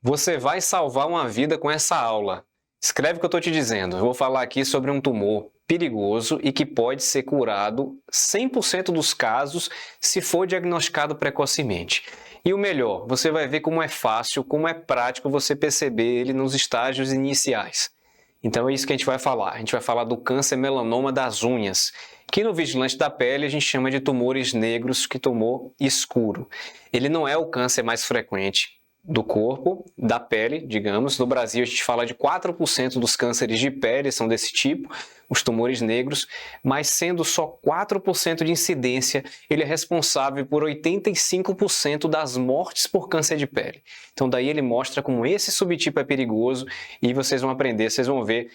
Você vai salvar uma vida com essa aula. Escreve o que eu estou te dizendo. Eu vou falar aqui sobre um tumor perigoso e que pode ser curado 100% dos casos se for diagnosticado precocemente. E o melhor, você vai ver como é fácil, como é prático você perceber ele nos estágios iniciais. Então é isso que a gente vai falar. A gente vai falar do câncer melanoma das unhas, que no vigilante da pele a gente chama de tumores negros, que tumor escuro. Ele não é o câncer mais frequente do corpo, da pele, digamos. No Brasil, a gente fala de 4% dos cânceres de pele são desse tipo, os tumores negros, mas sendo só 4% de incidência, ele é responsável por 85% das mortes por câncer de pele. Então, daí ele mostra como esse subtipo é perigoso e vocês vão aprender, vocês vão ver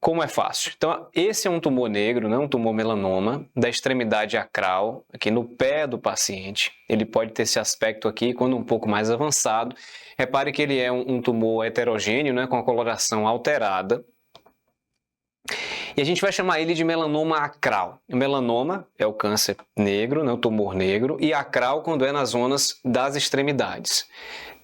como é fácil. Então, esse é um tumor negro, um tumor melanoma, da extremidade acral, aqui no pé do paciente. Ele pode ter esse aspecto aqui quando um pouco mais avançado. Repare que ele é um tumor heterogêneo, com a coloração alterada. E a gente vai chamar ele de melanoma acral. O melanoma é o câncer negro, o tumor negro, e acral quando é nas zonas das extremidades.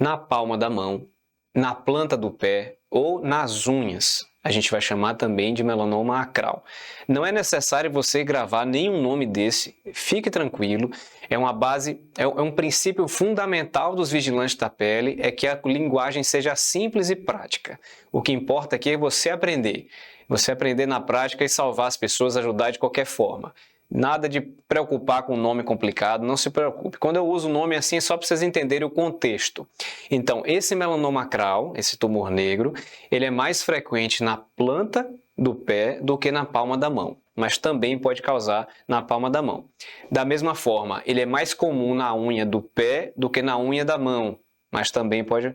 Na palma da mão, na planta do pé ou nas unhas. A gente vai chamar também de melanoma acral. Não é necessário você gravar nenhum nome desse, fique tranquilo, é uma base, é um princípio fundamental dos vigilantes da pele, é que a linguagem seja simples e prática. O que importa aqui é você aprender na prática e salvar as pessoas, ajudar de qualquer forma. Nada de preocupar com um nome complicado, não se preocupe. Quando eu uso o nome assim, é só para vocês entenderem o contexto. Então, esse melanoma acral, esse tumor negro, ele é mais frequente na planta do pé do que na palma da mão, mas também pode causar na palma da mão. Da mesma forma, ele é mais comum na unha do pé do que na unha da mão, mas também pode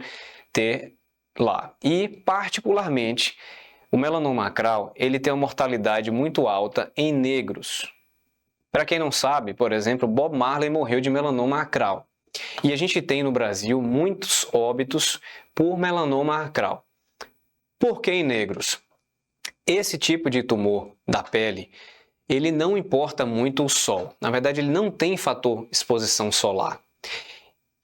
ter lá. E, particularmente, o melanoma acral, ele tem uma mortalidade muito alta em negros. Para quem não sabe, por exemplo, Bob Marley morreu de melanoma acral. E a gente tem no Brasil muitos óbitos por melanoma acral. Por que em negros? Esse tipo de tumor da pele, ele não importa muito o sol. Na verdade, ele não tem fator exposição solar.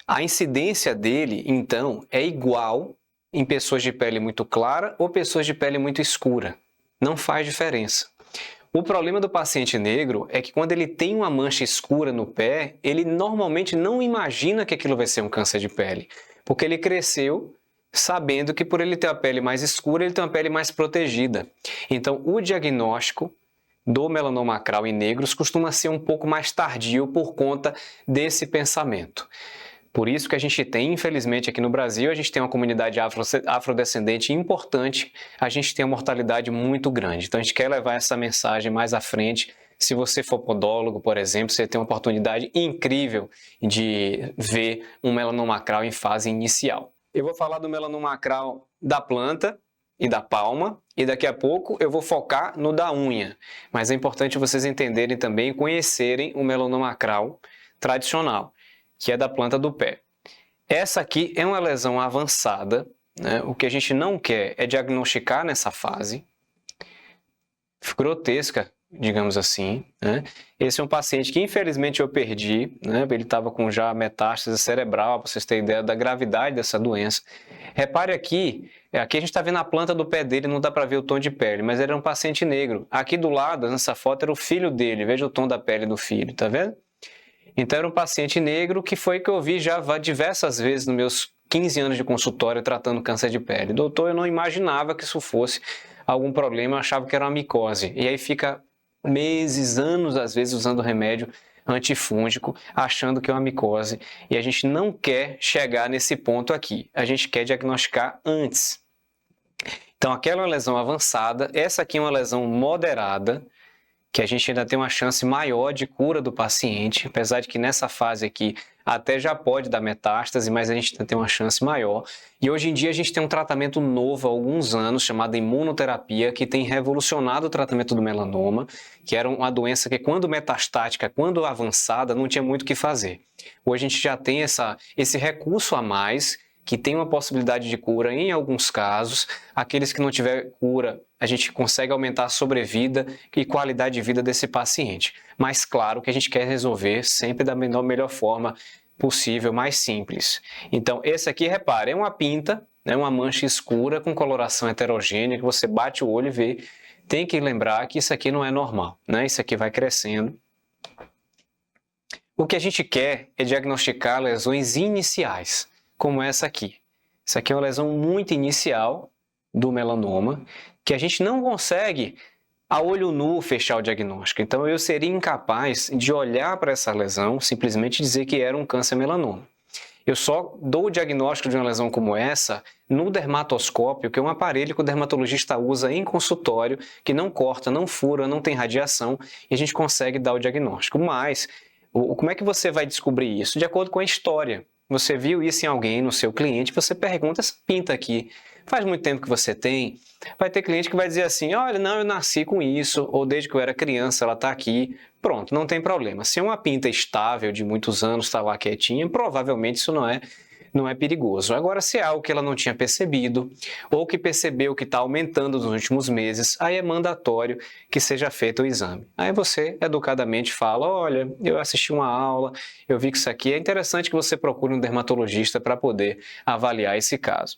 A incidência dele, então, é igual em pessoas de pele muito clara ou pessoas de pele muito escura. Não faz diferença. O problema do paciente negro é que quando ele tem uma mancha escura no pé, ele normalmente não imagina que aquilo vai ser um câncer de pele, porque ele cresceu sabendo que por ele ter a pele mais escura, ele tem uma pele mais protegida. Então, o diagnóstico do melanoma acral em negros costuma ser um pouco mais tardio por conta desse pensamento. Por isso que a gente tem, infelizmente, aqui no Brasil, a gente tem uma comunidade afrodescendente importante, a gente tem uma mortalidade muito grande. Então, a gente quer levar essa mensagem mais à frente. Se você for podólogo, por exemplo, você tem uma oportunidade incrível de ver um melanoma acral em fase inicial. Eu vou falar do melanoma acral da planta e da palma, e daqui a pouco eu vou focar no da unha. Mas é importante vocês entenderem também e conhecerem o melanoma acral tradicional, que é da planta do pé. Essa aqui é uma lesão avançada, O que a gente não quer é diagnosticar nessa fase grotesca, digamos assim, Esse é um paciente que infelizmente eu perdi, Ele estava com já metástase cerebral, para vocês terem ideia da gravidade dessa doença. Repare aqui a gente está vendo a planta do pé dele, não dá para ver o tom de pele, mas ele era um paciente negro. Aqui do lado, nessa foto, era o filho dele, veja o tom da pele do filho, tá vendo? Então, era um paciente negro que foi que eu vi já diversas vezes nos meus 15 anos de consultório tratando câncer de pele. Doutor, eu não imaginava que isso fosse algum problema, eu achava que era uma micose. E aí fica meses, anos, às vezes, usando remédio antifúngico, achando que é uma micose. E a gente não quer chegar nesse ponto aqui. A gente quer diagnosticar antes. Então, aquela é uma lesão avançada, essa aqui é uma lesão moderada, que a gente ainda tem uma chance maior de cura do paciente, apesar de que nessa fase aqui até já pode dar metástase, mas a gente ainda tem uma chance maior. E hoje em dia a gente tem um tratamento novo há alguns anos, chamado imunoterapia, que tem revolucionado o tratamento do melanoma, que era uma doença que quando metastática, quando avançada, não tinha muito o que fazer. Hoje a gente já tem esse recurso a mais, que tem uma possibilidade de cura em alguns casos. Aqueles que não tiver cura, a gente consegue aumentar a sobrevida e qualidade de vida desse paciente. Mas claro que a gente quer resolver sempre da melhor forma possível, mais simples. Então, esse aqui, repare, é uma pinta, né, uma mancha escura com coloração heterogênea, que você bate o olho e vê. Tem que lembrar que isso aqui não é normal, né? Isso aqui vai crescendo. O que a gente quer é diagnosticar lesões iniciais, como essa aqui. Essa aqui é uma lesão muito inicial do melanoma, que a gente não consegue, a olho nu, fechar o diagnóstico. Então, eu seria incapaz de olhar para essa lesão, simplesmente dizer que era um câncer melanoma. Eu só dou o diagnóstico de uma lesão como essa no dermatoscópio, que é um aparelho que o dermatologista usa em consultório, que não corta, não fura, não tem radiação, e a gente consegue dar o diagnóstico. Mas, como é que você vai descobrir isso? De acordo com a história. Você viu isso em alguém, no seu cliente, você pergunta, essa pinta aqui, faz muito tempo que você tem? Vai ter cliente que vai dizer assim, olha, não, eu nasci com isso, ou desde que eu era criança ela está aqui. Pronto, não tem problema. Se é uma pinta estável de muitos anos, está lá quietinha, provavelmente isso não é perigoso. Agora, se é algo que ela não tinha percebido, ou que percebeu que está aumentando nos últimos meses, aí é mandatório que seja feito o exame. Aí você, educadamente, fala, olha, eu assisti uma aula, eu vi que isso aqui é interessante que você procure um dermatologista para poder avaliar esse caso.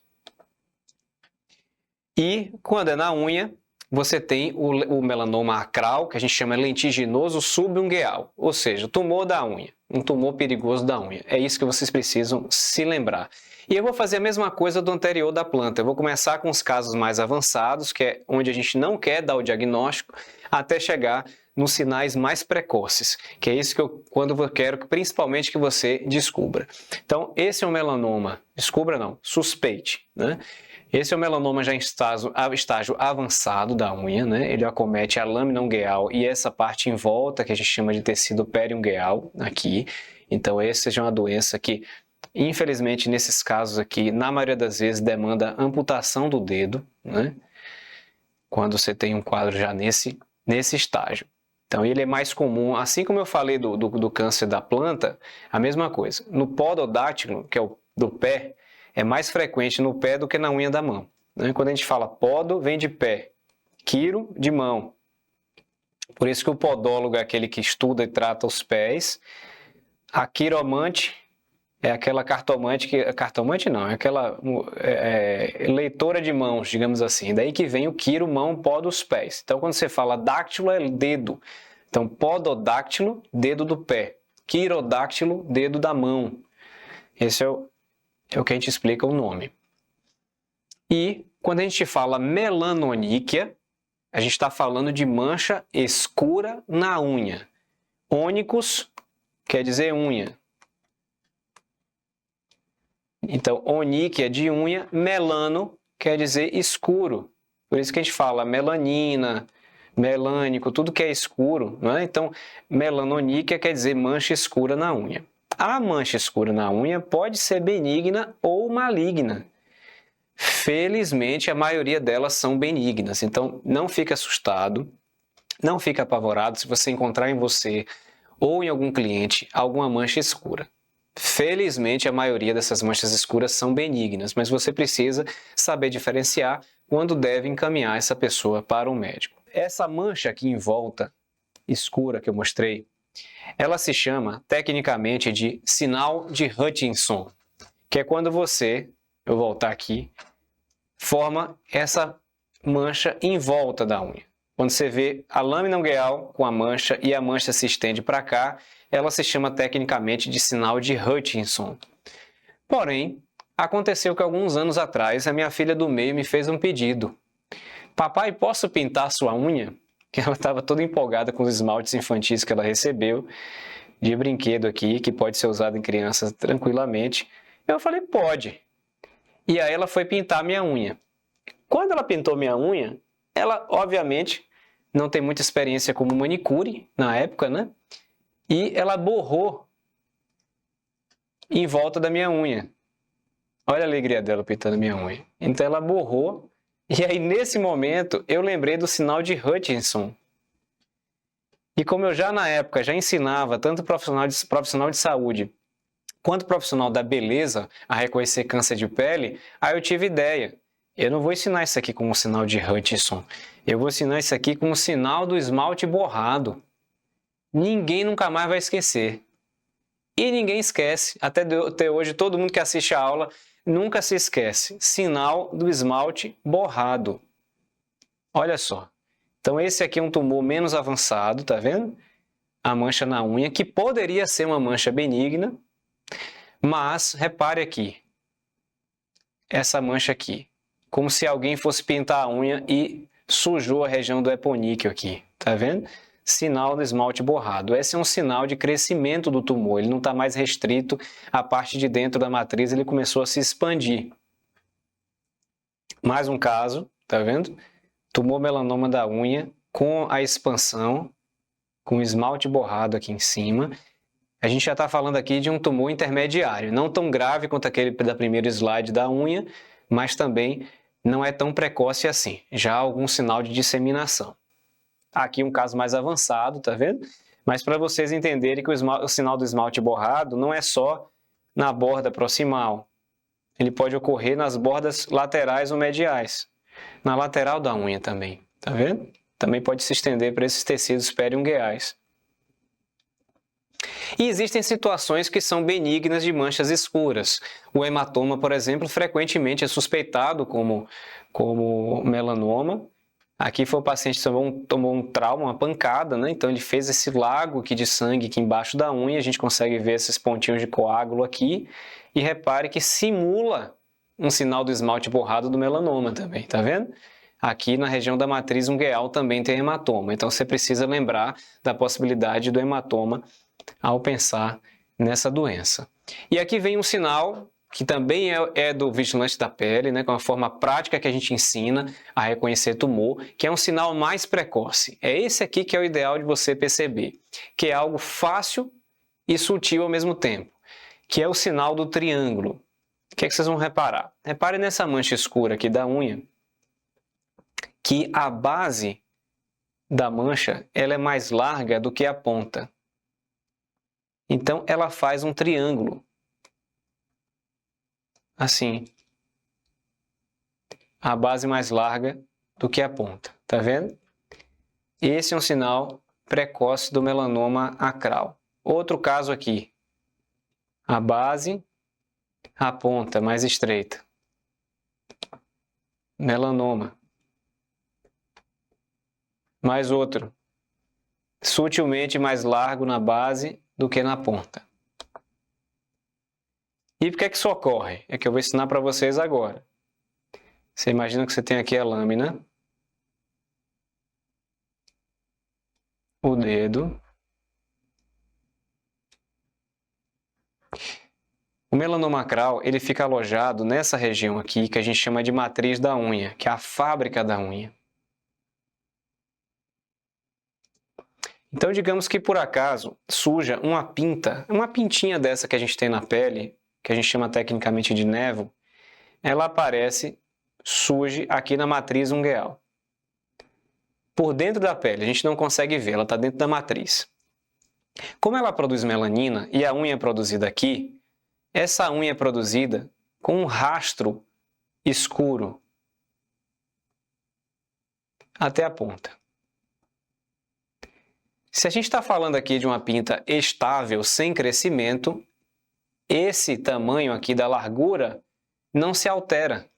E, quando é na unha, você tem o melanoma acral, que a gente chama lentiginoso subungueal, ou seja, tumor da unha, um tumor perigoso da unha. É isso que vocês precisam se lembrar. E eu vou fazer a mesma coisa do anterior da planta. Eu vou começar com os casos mais avançados, que é onde a gente não quer dar o diagnóstico, até chegar nos sinais mais precoces, que é isso que quando eu quero principalmente que você descubra. Então, esse é um melanoma, descubra não, suspeite, né? Esse é o melanoma já em estágio avançado da unha, né? Ele acomete a lâmina ungueal e essa parte em volta, que a gente chama de tecido periungueal, aqui. Então, essa é uma doença que, infelizmente, nesses casos aqui, na maioria das vezes, demanda amputação do dedo, né? Quando você tem um quadro já nesse estágio. Então, ele é mais comum, assim como eu falei do câncer da planta, a mesma coisa. No pododáctilo, que é o do pé, é mais frequente no pé do que na unha da mão, né? Quando a gente fala podo, vem de pé, quiro, de mão. Por isso que o podólogo é aquele que estuda e trata os pés. A quiromante é aquela cartomante que... Cartomante não, é aquela leitora de mãos, digamos assim. Daí que vem o quiro, mão, podo, os pés. Então, quando você fala dáctilo, é dedo. Então, pododáctilo, dedo do pé. Quirodáctilo, dedo da mão. Esse é o que a gente explica o nome. E quando a gente fala melanoníquia, a gente está falando de mancha escura na unha. Ônicos quer dizer unha. Então, oníquia de unha, melano quer dizer escuro. Por isso que a gente fala melanina, melânico, tudo que é escuro, não é? Então, melanoníquia quer dizer mancha escura na unha. A mancha escura na unha pode ser benigna ou maligna. Felizmente, a maioria delas são benignas. Então, não fique assustado, não fique apavorado se você encontrar em você ou em algum cliente alguma mancha escura. Felizmente, a maioria dessas manchas escuras são benignas, mas você precisa saber diferenciar quando deve encaminhar essa pessoa para um médico. Essa mancha aqui em volta, escura que eu mostrei, ela se chama, tecnicamente, de sinal de Hutchinson, que é quando você, eu vou voltar aqui, forma essa mancha em volta da unha. Quando você vê a lâmina ungueal com a mancha e a mancha se estende para cá, ela se chama tecnicamente de sinal de Hutchinson. Porém, aconteceu que alguns anos atrás a minha filha do meio me fez um pedido. Papai, posso pintar sua unha? Que ela estava toda empolgada com os esmaltes infantis que ela recebeu de brinquedo aqui, que pode ser usado em crianças tranquilamente. Eu falei, pode. E aí ela foi pintar minha unha. Quando ela pintou minha unha, ela, obviamente, não tem muita experiência como manicure na época, né? E ela borrou em volta da minha unha. Olha a alegria dela pintando minha unha. Então ela borrou, e aí nesse momento eu lembrei do sinal de Hutchinson. E como eu já na época já ensinava tanto profissional de saúde quanto profissional da beleza a reconhecer câncer de pele, aí eu tive ideia. Eu não vou ensinar isso aqui como sinal de Hutchinson. Eu vou ensinar isso aqui como sinal do esmalte borrado. Ninguém nunca mais vai esquecer. E ninguém esquece, até hoje todo mundo que assiste a aula nunca se esquece, sinal do esmalte borrado. Olha só. Então esse aqui é um tumor menos avançado, tá vendo? A mancha na unha, que poderia ser uma mancha benigna, mas repare aqui, essa mancha aqui, como se alguém fosse pintar a unha e sujou a região do eponíqueo aqui, tá vendo? Sinal do esmalte borrado. Esse é um sinal de crescimento do tumor, ele não está mais restrito à parte de dentro da matriz, ele começou a se expandir. Mais um caso, tá vendo? Tumor melanoma da unha com a expansão, com esmalte borrado aqui em cima. A gente já está falando aqui de um tumor intermediário, não tão grave quanto aquele da primeira slide da unha, mas também não é tão precoce assim, já há algum sinal de disseminação. Aqui um caso mais avançado, tá vendo? Mas para vocês entenderem que o sinal do esmalte borrado não é só na borda proximal, ele pode ocorrer nas bordas laterais ou mediais, na lateral da unha também, tá vendo? Também pode se estender para esses tecidos periungueais. E existem situações que são benignas de manchas escuras. O hematoma, por exemplo, frequentemente é suspeitado como melanoma. Aqui foi o paciente que tomou um trauma, uma pancada, né? Então ele fez esse lago aqui de sangue aqui embaixo da unha, a gente consegue ver esses pontinhos de coágulo aqui, e repare que simula um sinal do esmalte borrado do melanoma também, tá vendo? Aqui na região da matriz ungueal também tem hematoma, então você precisa lembrar da possibilidade do hematoma ao pensar nessa doença. E aqui vem um sinal que também é do vigilante da pele, né, com a forma prática que a gente ensina a reconhecer tumor, que é um sinal mais precoce. É esse aqui que é o ideal de você perceber, que é algo fácil e sutil ao mesmo tempo, que é o sinal do triângulo. O que é que vocês vão reparar? Repare nessa mancha escura aqui da unha, que a base da mancha ela é mais larga do que a ponta. Então, ela faz um triângulo. Assim. A base mais larga do que a ponta. Tá vendo? Esse é um sinal precoce do melanoma acral. Outro caso aqui. A base, a ponta mais estreita. Melanoma. Mais outro. Sutilmente mais largo na base do que na ponta. E por que isso ocorre? É que eu vou ensinar para vocês agora. Você imagina que você tem aqui a lâmina, o dedo. O melanoma acral, ele fica alojado nessa região aqui, que a gente chama de matriz da unha, que é a fábrica da unha. Então, digamos que por acaso suja uma pintinha dessa que a gente tem na pele, que a gente chama tecnicamente de névoa, ela aparece, surge aqui na matriz ungueal. Por dentro da pele, a gente não consegue ver, ela está dentro da matriz. Como ela produz melanina e a unha é produzida aqui, essa unha é produzida com um rastro escuro até a ponta. Se a gente está falando aqui de uma pinta estável, sem crescimento, esse tamanho aqui da largura não se altera.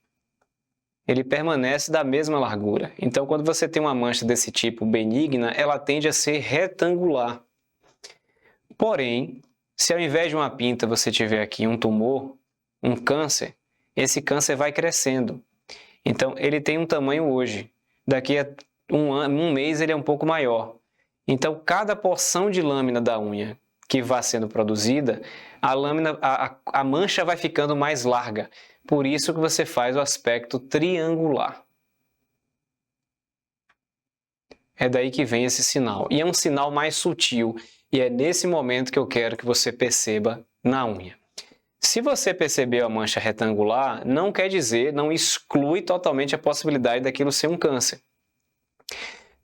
Ele permanece da mesma largura. Então, quando você tem uma mancha desse tipo benigna, ela tende a ser retangular. Porém, se ao invés de uma pinta você tiver aqui um tumor, um câncer, esse câncer vai crescendo. Então, ele tem um tamanho hoje. Daqui a um mês ele é um pouco maior. Então, cada porção de lâmina da unha que vai sendo produzida, a mancha vai ficando mais larga. Por isso que você faz o aspecto triangular. É daí que vem esse sinal. E é um sinal mais sutil. E é nesse momento que eu quero que você perceba na unha. Se você percebeu a mancha retangular, não quer dizer, não exclui totalmente a possibilidade daquilo ser um câncer.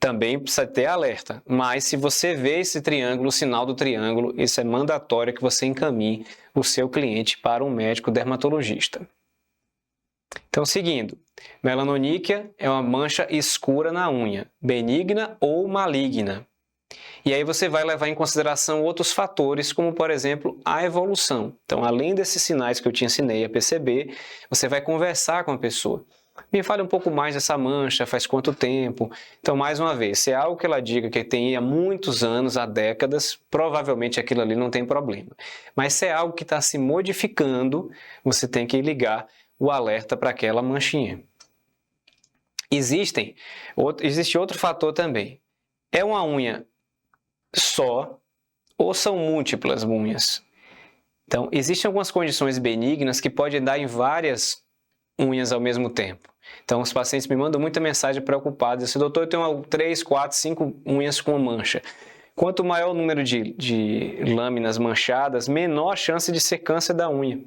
Também precisa ter alerta, mas se você vê esse triângulo, o sinal do triângulo, isso é mandatório que você encaminhe o seu cliente para um médico dermatologista. Então, seguindo, melanoníquia é uma mancha escura na unha, benigna ou maligna. E aí você vai levar em consideração outros fatores, como, por exemplo, a evolução. Então, além desses sinais que eu te ensinei a perceber, você vai conversar com a pessoa. Me fale um pouco mais dessa mancha, faz quanto tempo? Então, mais uma vez, se é algo que ela diga que tem há muitos anos, há décadas, provavelmente aquilo ali não tem problema. Mas se é algo que está se modificando, você tem que ligar o alerta para aquela manchinha. Existe outro fator também. É uma unha só ou são múltiplas unhas? Então, existem algumas condições benignas que podem dar em várias unhas ao mesmo tempo. Então, os pacientes me mandam muita mensagem preocupados, assim, doutor, eu tenho 3, 4, 5 unhas com mancha. Quanto maior o número de lâminas manchadas, menor a chance de ser câncer da unha.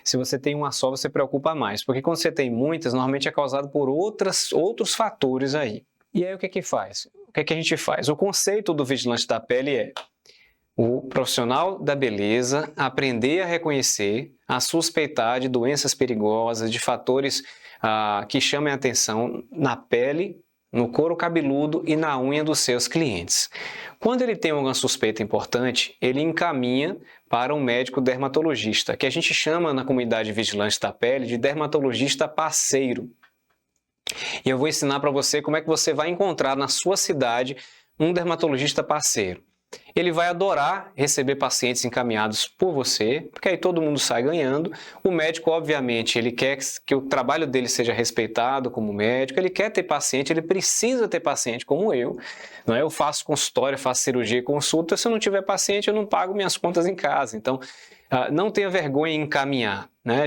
Se você tem uma só, você preocupa mais, porque quando você tem muitas, normalmente é causado por outros fatores aí. E aí o que faz? O que a gente faz? O conceito do vigilante da pele é o profissional da beleza aprender a reconhecer, a suspeitar de doenças perigosas, de fatores que chamem a atenção na pele, no couro cabeludo e na unha dos seus clientes. Quando ele tem alguma suspeita importante, ele encaminha para um médico dermatologista, que a gente chama na comunidade vigilante da pele de dermatologista parceiro. E eu vou ensinar para você como é que você vai encontrar na sua cidade um dermatologista parceiro. Ele vai adorar receber pacientes encaminhados por você, porque aí todo mundo sai ganhando. O médico, obviamente, ele quer que o trabalho dele seja respeitado como médico, ele quer ter paciente, ele precisa ter paciente como eu. Não é? Eu faço consultório, faço cirurgia e consulta, se eu não tiver paciente, eu não pago minhas contas em casa. Então, não tenha vergonha em encaminhar. Né?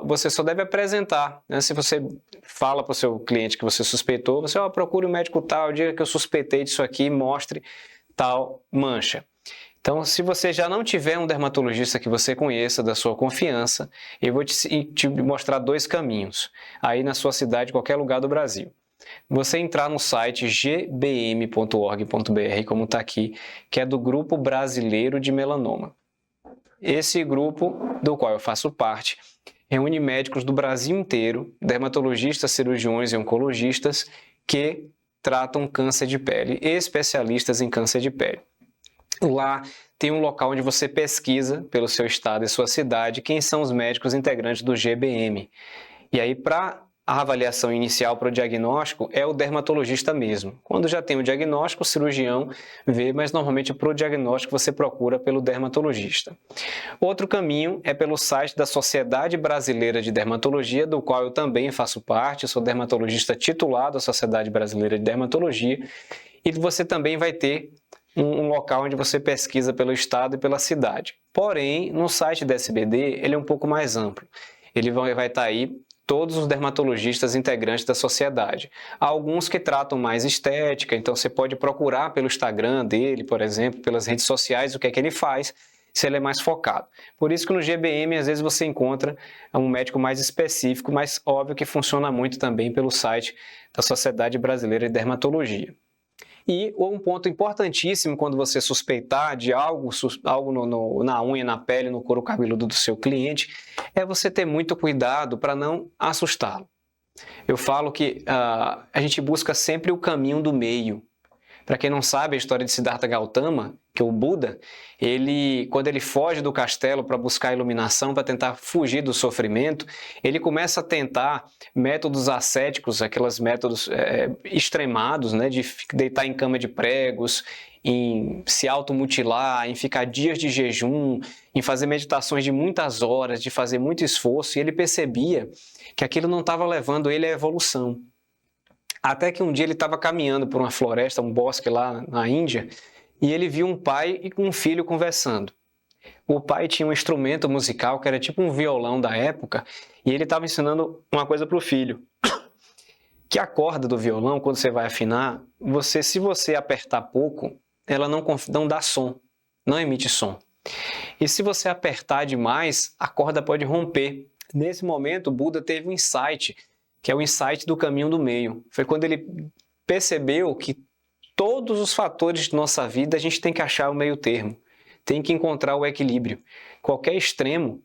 Você só deve apresentar. Né? Se você fala para o seu cliente que você suspeitou, você procure um médico tal, diga que eu suspeitei disso aqui, mostre tal mancha. Então, se você já não tiver um dermatologista que você conheça, da sua confiança, eu vou te mostrar 2 caminhos, aí na sua cidade, qualquer lugar do Brasil. Você entrar no site gbm.org.br, como está aqui, que é do Grupo Brasileiro de Melanoma. Esse grupo, do qual eu faço parte, reúne médicos do Brasil inteiro, dermatologistas, cirurgiões e oncologistas que tratam câncer de pele, especialistas em câncer de pele. Lá tem um local onde você pesquisa pelo seu estado e sua cidade quem são os médicos integrantes do GBM. E aí, para a avaliação inicial para o diagnóstico, é o dermatologista mesmo. Quando já tem o diagnóstico, o cirurgião vê, mas normalmente para o diagnóstico você procura pelo dermatologista. Outro caminho é pelo site da Sociedade Brasileira de Dermatologia, do qual eu também faço parte, eu sou dermatologista titular da Sociedade Brasileira de Dermatologia, e você também vai ter um local onde você pesquisa pelo estado e pela cidade. Porém, no site da SBD, ele é um pouco mais amplo. Ele vai estar aí todos os dermatologistas integrantes da sociedade. Há alguns que tratam mais estética, então você pode procurar pelo Instagram dele, por exemplo, pelas redes sociais, o que é que ele faz, se ele é mais focado. Por isso que no GBM, às vezes, você encontra um médico mais específico, mas óbvio que funciona muito também pelo site da Sociedade Brasileira de Dermatologia. E um ponto importantíssimo quando você suspeitar de algo na unha, na pele, no couro cabeludo do seu cliente, é você ter muito cuidado para não assustá-lo. Eu falo que a gente busca sempre o caminho do meio. Para quem não sabe, a história de Siddhartha Gautama, que é o Buda, quando ele foge do castelo para buscar iluminação, para tentar fugir do sofrimento, ele começa a tentar métodos ascéticos, aqueles métodos extremados, né, de deitar em cama de pregos, em se automutilar, em ficar dias de jejum, em fazer meditações de muitas horas, de fazer muito esforço, e ele percebia que aquilo não estava levando ele à evolução. Até que um dia ele estava caminhando por uma floresta, um bosque lá na Índia, e ele viu um pai e um filho conversando. O pai tinha um instrumento musical que era tipo um violão da época, e ele estava ensinando uma coisa para o filho. Que a corda do violão, quando você vai afinar, se você apertar pouco, ela não dá som, não emite som. E se você apertar demais, a corda pode romper. Nesse momento, o Buda teve um insight, que é o insight do caminho do meio. Foi quando ele percebeu que todos os fatores de nossa vida a gente tem que achar o meio termo, tem que encontrar o equilíbrio. Qualquer extremo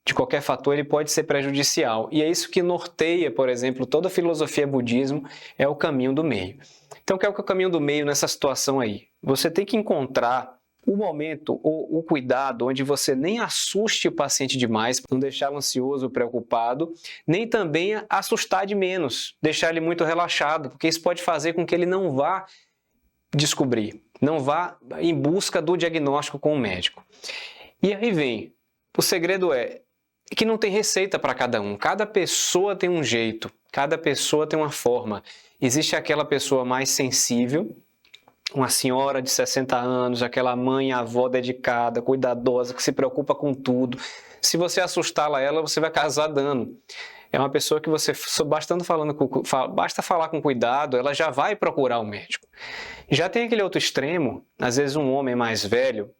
de qualquer fator, ele pode ser prejudicial. E é isso que norteia, por exemplo, toda a filosofia budismo, é o caminho do meio. Então, qual é o caminho do meio nessa situação aí? Você tem que encontrar o momento ou o cuidado onde você nem assuste o paciente demais, não deixá-lo ansioso ou preocupado, nem também assustar de menos, deixar ele muito relaxado, porque isso pode fazer com que ele não vá descobrir, não vá em busca do diagnóstico com o médico. E aí vem, o segredo é que não tem receita para cada um, cada pessoa tem um jeito, cada pessoa tem uma forma. Existe aquela pessoa mais sensível, uma senhora de 60 anos, aquela mãe, avó dedicada, cuidadosa, que se preocupa com tudo. Se você assustá-la ela, você vai causar dano. É uma pessoa que você, basta falar com cuidado, ela já vai procurar o médico. Já tem aquele outro extremo, às vezes um homem mais velho,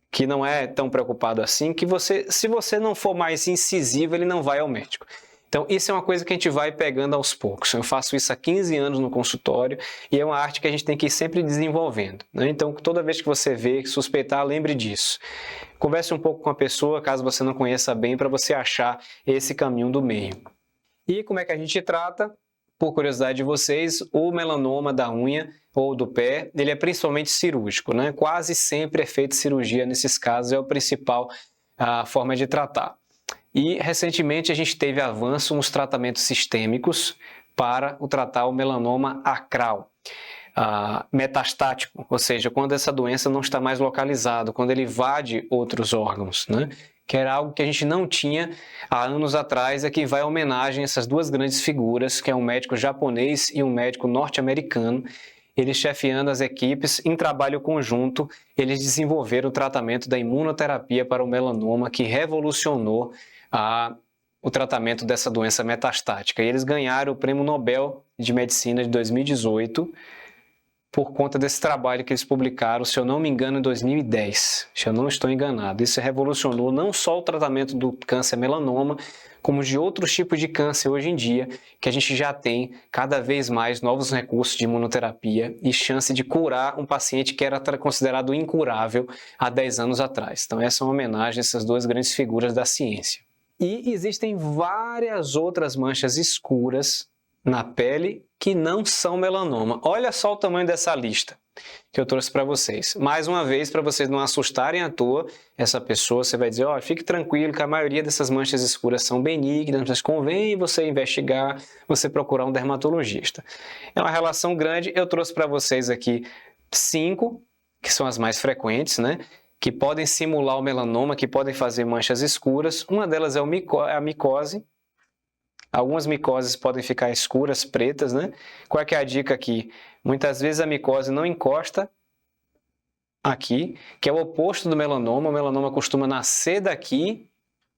que não é tão preocupado assim, que se você não for mais incisivo, ele não vai ao médico. Então, isso é uma coisa que a gente vai pegando aos poucos. Eu faço isso há 15 anos no consultório e é uma arte que a gente tem que ir sempre desenvolvendo, né? Então, toda vez que você vê, suspeitar, lembre disso. Converse um pouco com a pessoa, caso você não conheça bem, para você achar esse caminho do meio. E como é que a gente trata? Por curiosidade de vocês, o melanoma da unha ou do pé, ele é principalmente cirúrgico, né? Quase sempre é feita cirurgia nesses casos, é a principal forma de tratar. E, recentemente, a gente teve avanço nos tratamentos sistêmicos para tratar o melanoma acral, metastático, ou seja, quando essa doença não está mais localizada, quando ele invade outros órgãos, né? Que era algo que a gente não tinha há anos atrás, é que vai homenagem a essas duas grandes figuras, que é um médico japonês e um médico norte-americano. Eles chefiando as equipes, em trabalho conjunto, eles desenvolveram o tratamento da imunoterapia para o melanoma, que revolucionou o tratamento dessa doença metastática. E eles ganharam o Prêmio Nobel de Medicina de 2018 por conta desse trabalho que eles publicaram, se eu não me engano, em 2010. Se eu não estou enganado. Isso revolucionou não só o tratamento do câncer melanoma, como de outros tipos de câncer hoje em dia, que a gente já tem cada vez mais novos recursos de imunoterapia e chance de curar um paciente que era considerado incurável há 10 anos atrás. Então, essa é uma homenagem a essas duas grandes figuras da ciência. E existem várias outras manchas escuras na pele que não são melanoma. Olha só o tamanho dessa lista que eu trouxe para vocês. Mais uma vez, para vocês não assustarem à toa essa pessoa, você vai dizer, fique tranquilo que a maioria dessas manchas escuras são benignas, mas convém você investigar, você procurar um dermatologista. É uma relação grande, eu trouxe para vocês aqui 5, que são as mais frequentes, né? Que podem simular o melanoma, que podem fazer manchas escuras. Uma delas é a micose. Algumas micoses podem ficar escuras, pretas, né? Qual é que é a dica aqui? Muitas vezes a micose não encosta aqui, que é o oposto do melanoma. O melanoma costuma nascer daqui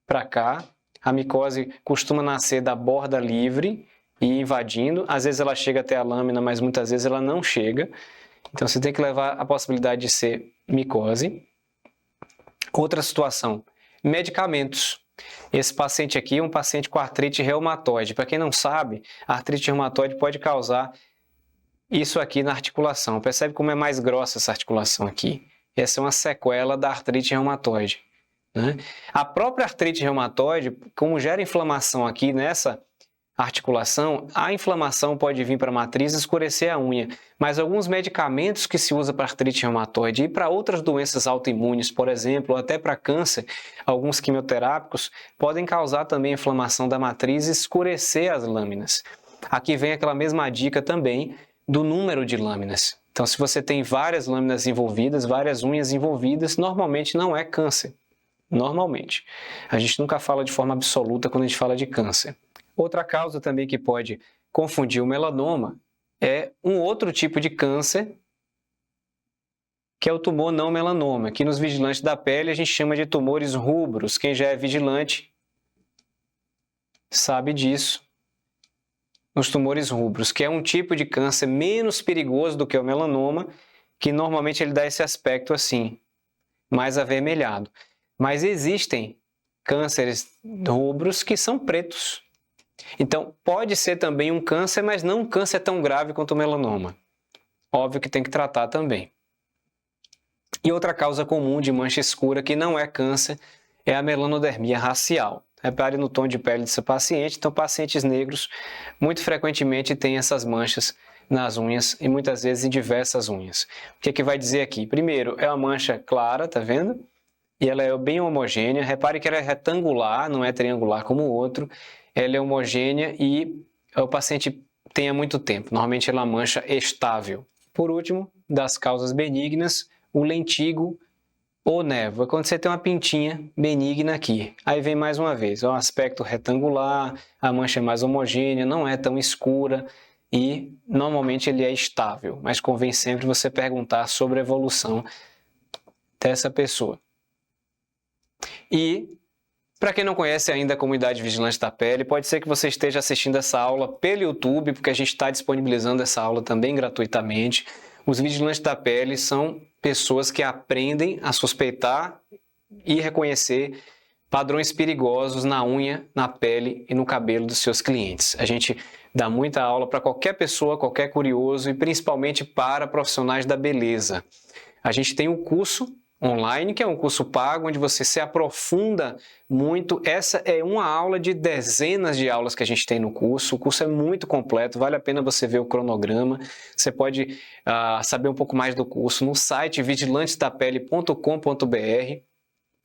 para cá. A micose costuma nascer da borda livre e invadindo. Às vezes ela chega até a lâmina, mas muitas vezes ela não chega. Então você tem que levar a possibilidade de ser micose. Outra situação, medicamentos. Esse paciente aqui é um paciente com artrite reumatoide. Para quem não sabe, a artrite reumatoide pode causar isso aqui na articulação. Percebe como é mais grossa essa articulação aqui? Essa é uma sequela da artrite reumatoide, né? A própria artrite reumatoide, como gera inflamação aqui nessa articulação, a inflamação pode vir para a matriz escurecer a unha, mas alguns medicamentos que se usa para artrite reumatoide e para outras doenças autoimunes, por exemplo, ou até para câncer, alguns quimioterápicos, podem causar também inflamação da matriz e escurecer as lâminas. Aqui vem aquela mesma dica também do número de lâminas. Então, se você tem várias lâminas envolvidas, várias unhas envolvidas, normalmente não é câncer. Normalmente. A gente nunca fala de forma absoluta quando a gente fala de câncer. Outra causa também que pode confundir o melanoma é um outro tipo de câncer, que é o tumor não melanoma. Aqui nos vigilantes da pele a gente chama de tumores rubros. Quem já é vigilante sabe disso. Os tumores rubros, que é um tipo de câncer menos perigoso do que o melanoma, que normalmente ele dá esse aspecto assim, mais avermelhado. Mas existem cânceres rubros que são pretos. Então, pode ser também um câncer, mas não um câncer tão grave quanto o melanoma. Óbvio que tem que tratar também. E outra causa comum de mancha escura, que não é câncer, é a melanodermia racial. Repare no tom de pele dessa paciente. Então, pacientes negros muito frequentemente têm essas manchas nas unhas e muitas vezes em diversas unhas. O que é que vai dizer aqui? Primeiro, é uma mancha clara, tá vendo? E ela é bem homogênea. Repare que ela é retangular, não é triangular como o outro. Ela é homogênea e o paciente tem há muito tempo. Normalmente ela é uma mancha estável. Por último, das causas benignas, o lentigo ou névoa, quando você tem uma pintinha benigna aqui. Aí vem mais uma vez, é um aspecto retangular, a mancha é mais homogênea, não é tão escura e normalmente ele é estável, mas convém sempre você perguntar sobre a evolução dessa pessoa. E, para quem não conhece ainda a comunidade Vigilante da Pele, pode ser que você esteja assistindo essa aula pelo YouTube, porque a gente está disponibilizando essa aula também gratuitamente. Os Vigilantes da Pele são pessoas que aprendem a suspeitar e reconhecer padrões perigosos na unha, na pele e no cabelo dos seus clientes. A gente dá muita aula para qualquer pessoa, qualquer curioso e principalmente para profissionais da beleza. A gente tem um curso online, que é um curso pago, onde você se aprofunda muito. Essa é uma aula de dezenas de aulas que a gente tem no curso. O curso é muito completo, vale a pena você ver o cronograma. Você pode saber um pouco mais do curso no site vigilantesdapele.com.br,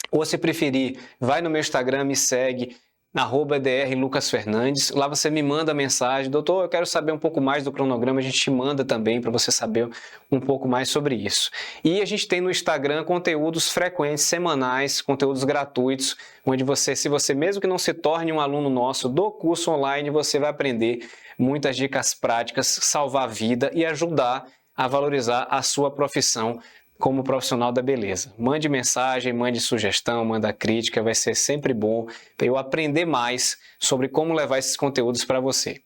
ou se preferir, vai no meu Instagram, me segue, @drlucasfernandes. Lá você me manda mensagem: doutor, eu quero saber um pouco mais do cronograma. A gente te manda também para você saber um pouco mais sobre isso. E a gente tem no Instagram conteúdos frequentes, semanais, conteúdos gratuitos, onde você, se você mesmo que não se torne um aluno nosso do curso online, você vai aprender muitas dicas práticas, salvar a vida e ajudar a valorizar a sua profissão como profissional da beleza. Mande mensagem, mande sugestão, manda crítica, vai ser sempre bom para eu aprender mais sobre como levar esses conteúdos para você.